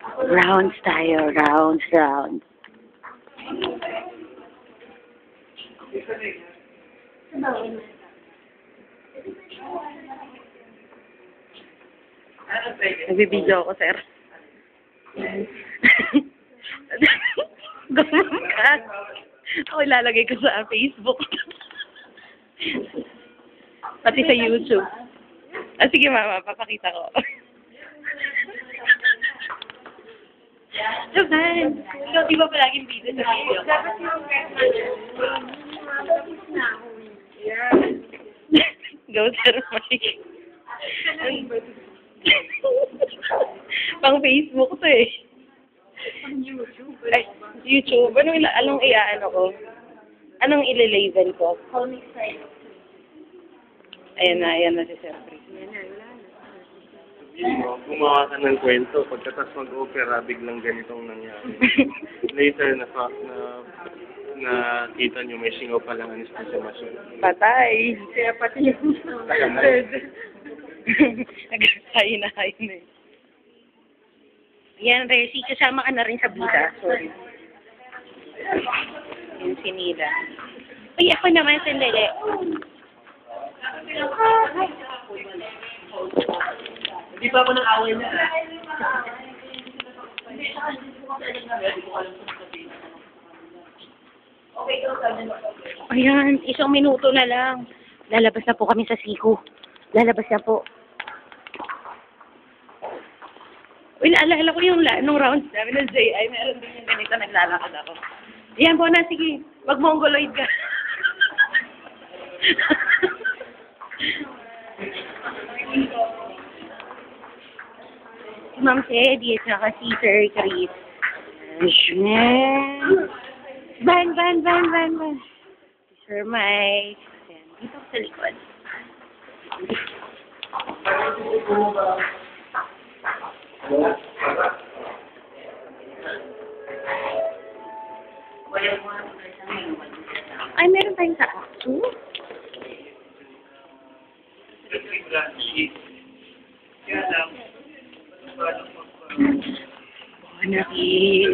Rounds tayo, rounds, rounds. Nagbibideo ako, sir. Gumam ka. Ako ilalagay ko sa Facebook. Pati sa YouTube. Ah, sige mama, papakita ko. Japan! Ikaw di ba palaging busy sa video? Dapat yung Go, Sir Mike. Pang Facebook to eh. Pang YouTube. Ay, YouTube. Anong iaano ko? Anong ililabel ko? Comic site. Ayan na si Sir Chris. Gumawa ka ng kwento, pagkatapos mag-opera, biglang ganitong nangyari. Later, nakita nyo may singaw palang anesthesiamasyon. Patay. Kaya pati yung nag-hayin na eh. Yan, Resi, kasama ka na rin sa bida. Sorry. Yung sinila. Uy, ako naman, sandali. Hindi pa ako nang-away na. Ayan, 1 minuto na lang. Lalabas na po kami sa Siko. Lalabas na po. Uy, naalala ko yung nung rounds namin ng JI, meron din yung ganito, naglalakad ako. Ayan po na, sige. Mag-mongoloid ka. Si Ma'am Teddy at saka si Sir Chris. Van. Si Sir Mike. Ayan, dito sa likod. Ay, meron tayong sa aso. Bonakis.